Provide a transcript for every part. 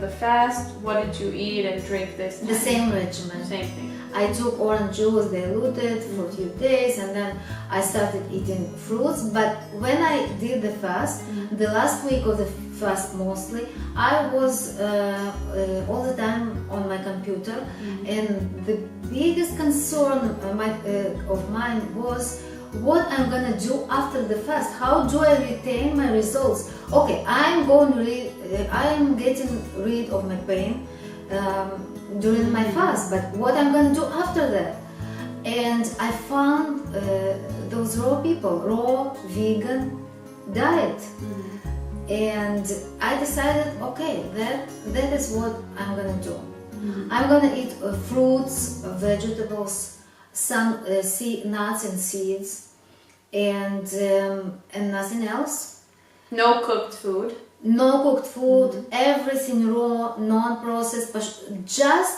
the fast, what did you eat and drink this time? The same regimen. Same thing. I took orange juice diluted for a few days, and then I started eating fruits. But when I did the fast, the last week of the fast mostly, I was all the time on my computer, and the biggest concern of mine was what I'm gonna do after the fast. How do I retain my results? Okay, I'm getting rid of my pain during my fast, but what I'm gonna do after that? And I found those raw vegan diet, and I decided, okay, that is what I'm gonna do. I'm gonna eat fruits, vegetables, some nuts and seeds, and nothing else. No cooked food. No cooked food, everything raw, non-processed, just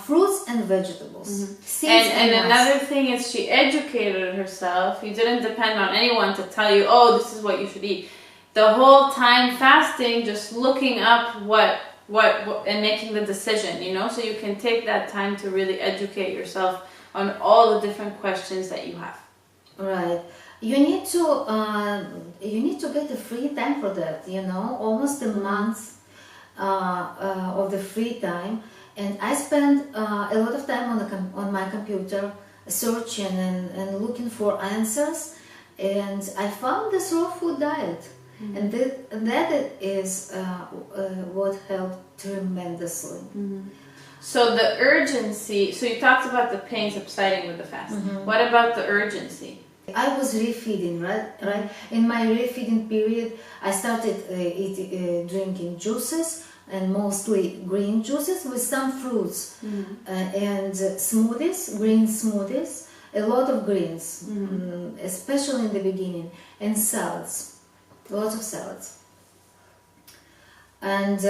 fruits and vegetables. Seeds And nuts. another thing is she educated herself. You didn't depend on anyone to tell you, oh, this is what you should eat. The whole time fasting, just looking up what and making the decision, you know, so you can take that time to really educate yourself on all the different questions that you have. Right. You need to get a free time for that, you know, almost a month of the free time, and I spend a lot of time on my computer searching and looking for answers, and I found this raw food diet, and that is what helped tremendously. So the urgency, so you talked about the pain subsiding with the fast. What about the urgency? I was refeeding, right? In my refeeding period, I started drinking juices, and mostly green juices with some fruits, and smoothies, green smoothies, a lot of greens, especially in the beginning, and salads, lots of salads. And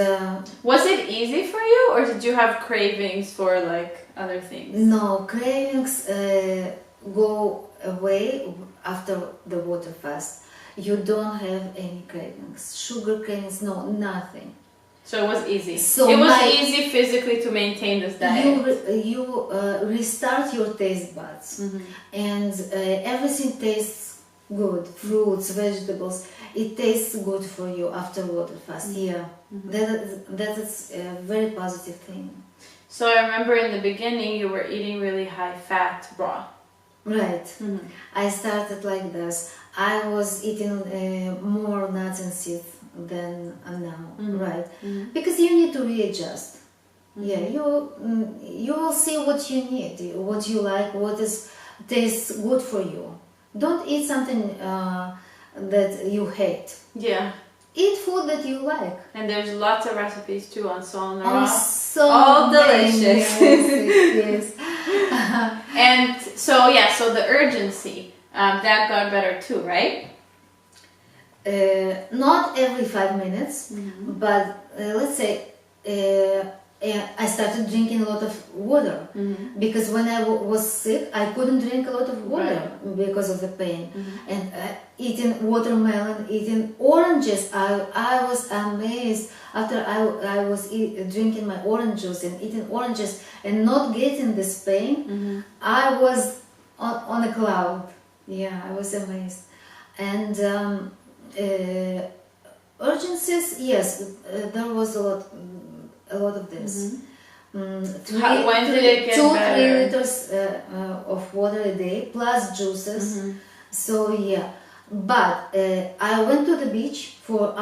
was it easy for you, or did you have cravings for like other things? No, cravings go away after the water fast. You don't have any cravings, sugar cravings, no, nothing. So it was easy. So it was easy physically to maintain this diet. You restart your taste buds, and everything tastes good. Fruits, vegetables, it tastes good for you after water fast. Yeah, that is a very positive thing. So I remember in the beginning you were eating really high fat raw. Right. I started like this. I was eating more nuts and seeds than now, right? Because you need to readjust. Yeah, you will see what you need, what you like, what tastes good for you. Don't eat something that you hate. Yeah. Eat food that you like. And there's lots of recipes too on Sol Oh, so all delicious. Yes. And so yeah, so the urgency that got better too, right? Not every 5 minutes, but let's say I started drinking a lot of water, because when I was sick, I couldn't drink a lot of water because of the pain. And eating watermelon, eating oranges, I was amazed after I was drinking my orange juice and eating oranges and not getting this pain. I was on a cloud. Yeah, I was amazed. And urgencies, yes, there was a lot of this. When did it get 2-3 liters of water a day plus juices. So yeah, but I went to the beach for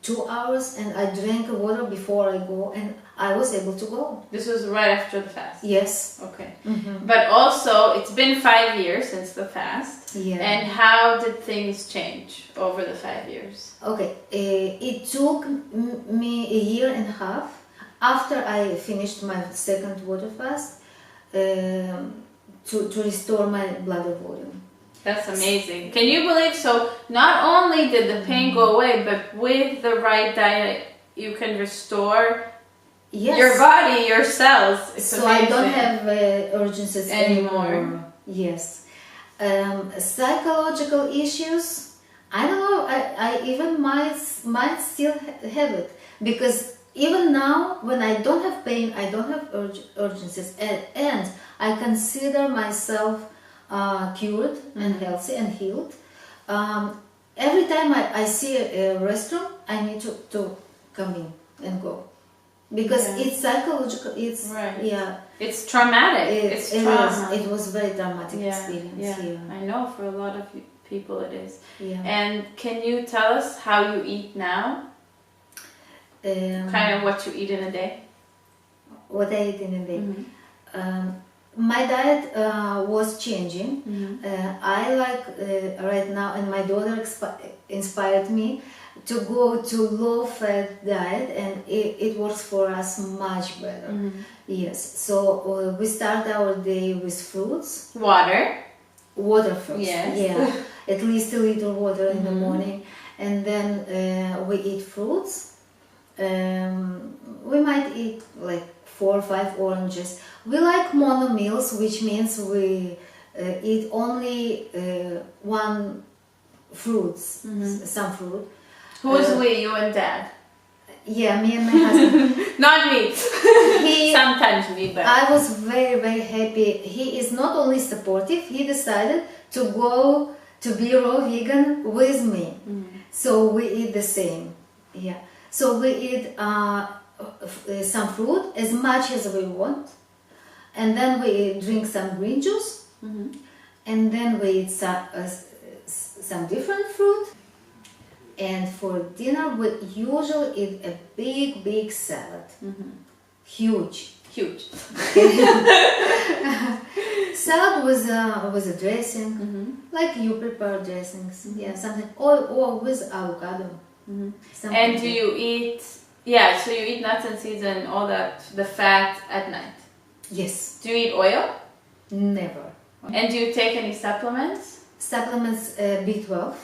2 hours, and I drank water before I go, and I was able to go. This was right after the fast? Yes. Okay. But also, it's been 5 years since the fast. Yeah. And how did things change over the 5 years? Okay. It took me a year and a half after I finished my second water fast to restore my bladder volume. That's amazing. Can you believe? So not only did the pain go away, but with the right diet, you can restore your body, your cells. It's so amazing. I don't have urgencies anymore. Yes. Psychological issues, I don't know, I even might still have it, because even now, when I don't have pain, I don't have urgencies, and I consider myself cured and healthy and healed. Every time I see a restroom, I need to come in and go. Because it's psychological, it's, it's traumatic. It's trauma. It was very dramatic experience. Yeah. I know for a lot of people it is. Yeah. And can you tell us how you eat now? Kind of what you eat in a day? What I eat in a day? My diet was changing. I like right now, and my daughter inspired me to go to low-fat diet, and it works for us much better. Yes, so we start our day with fruits. Water first. Yes. Yeah, at least a liter water in the morning, and then we eat fruits. We might eat like 4 or 5 oranges. We like mono meals, which means we eat only one fruits, some fruit. Who's we? You and Dad? Yeah, me and my husband. Not me. Sometimes me, but I was very, very happy. He is not only supportive, he decided to go to be raw vegan with me. So we eat the same. Yeah. So we eat some fruit as much as we want, and then we drink some green juice, and then we eat some different fruit. And for dinner, we usually eat a big salad. Huge. Salad with a dressing, like you prepare dressings. Yeah, something, or with avocado. And do you eat? Yeah, so you eat nuts and seeds and all that, the fat at night. Yes. Do you eat oil? Never. And do you take any supplements? Supplements, B12.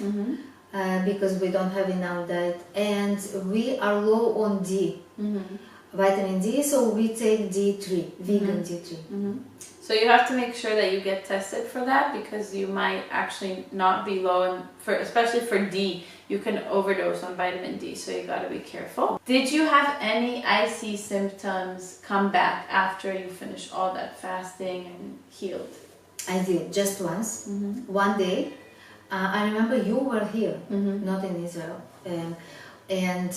Because we don't have in our diet, and we are low on D, vitamin D, so we take D3, vegan D3. So you have to make sure that you get tested for that, because you might actually not be low, especially for D. You can overdose on vitamin D, so you gotta be careful. Did you have any IC symptoms come back after you finished all that fasting and healed? I did, just once, one day. I remember you were here, not in Israel. And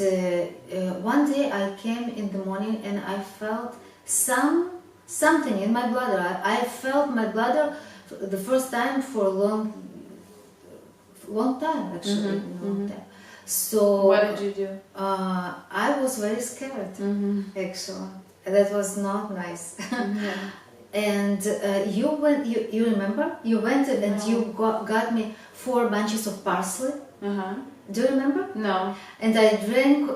one day I came in the morning and I felt something in my bladder. I felt my bladder the first time for a long time, actually. Long time. So what did you do? I was very scared, actually. That was not nice. And you remember? You went and you got me 4 bunches of parsley. Do you remember? No. And I drank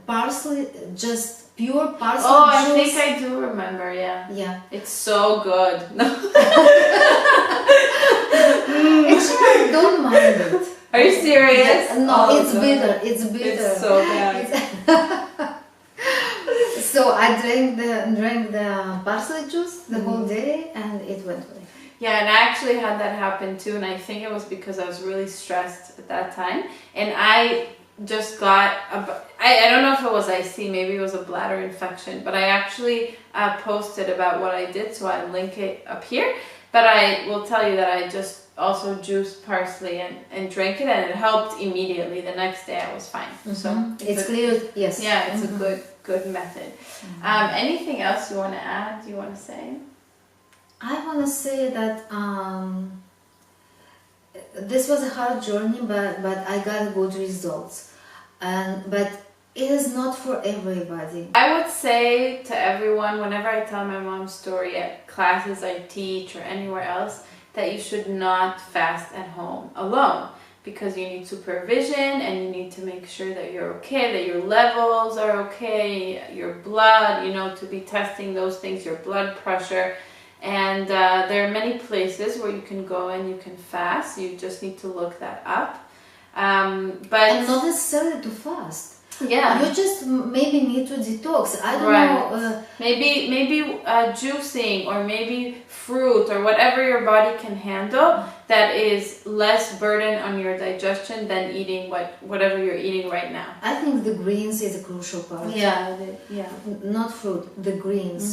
parsley, just pure parsley juice. I think I do remember, yeah. It's so good. Actually, I don't mind it. Are you serious? No, it's bitter. It's bitter. It's so bad. So I drank the parsley juice the whole day, and it went away. Yeah, and I actually had that happen too, and I think it was because I was really stressed at that time, and I just got I don't know if it was IC, maybe it was a bladder infection, but I actually posted about what I did, so I'll link it up here. But I will tell you that I just also juiced parsley and drank it, and it helped immediately. The next day I was fine. So it's clear, yes. Yeah, it's a good method. Anything else you want to add? You want to say? I want to say that this was a hard journey, but I got good results. But it is not for everybody. I would say to everyone, whenever I tell my mom's story at classes I teach or anywhere else, that you should not fast at home alone, because you need supervision and you need to make sure that you're okay, that your levels are okay, your blood, to be testing those things, your blood pressure. And there are many places where you can go and you can fast. You just need to look that up. But not necessarily to fast. Yeah. You just maybe need to detox. I don't Right. know. Maybe juicing, or maybe fruit, or whatever your body can handle that is less burden on your digestion than eating whatever you're eating right now. I think the greens is a crucial part. Yeah. Not fruit, the greens.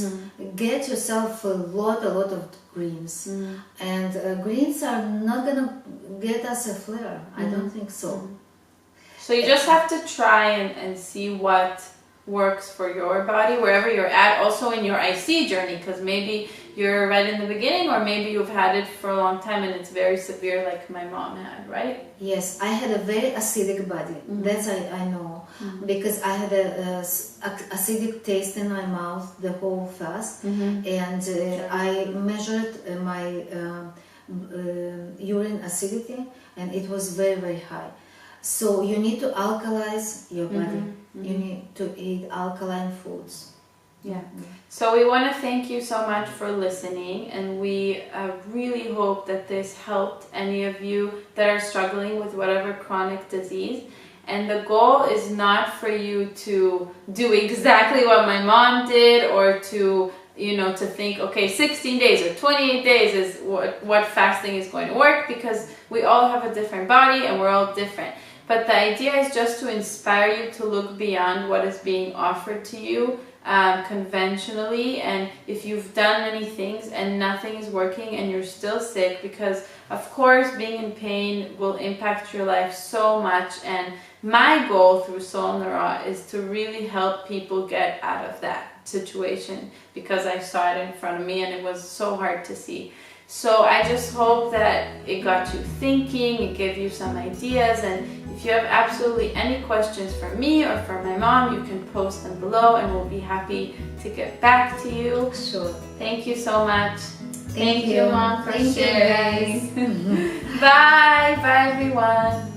Get yourself a lot of greens. And greens are not gonna get us a flare. I don't think so. So you just have to try and see what works for your body, wherever you're at, also in your IC journey, because maybe you're right in the beginning, or maybe you've had it for a long time and it's very severe, like my mom had, right? Yes, I had a very acidic body. That's I know, because I had a acidic taste in my mouth the whole fast, and I measured my urine acidity, and it was very high. So you need to alkalize your body. You need to eat alkaline foods. Yeah. So we want to thank you so much for listening, and we really hope that this helped any of you that are struggling with whatever chronic disease. And the goal is not for you to do exactly what my mom did, or to to think, okay, 16 days or 28 days is what fasting is going to work, because we all have a different body and we're all different. But the idea is just to inspire you to look beyond what is being offered to you conventionally. And if you've done many things and nothing is working and you're still sick, because of course being in pain will impact your life so much. And my goal through Soul Nara is to really help people get out of that situation, because I saw it in front of me and it was so hard to see. So I just hope that it got you thinking, it gave you some ideas, and if you have absolutely any questions for me or for my mom, you can post them below and we'll be happy to get back to you. Sure. Thank you so much. Thank you, Mom, for Thank sharing. you, guys. Bye. Bye, everyone.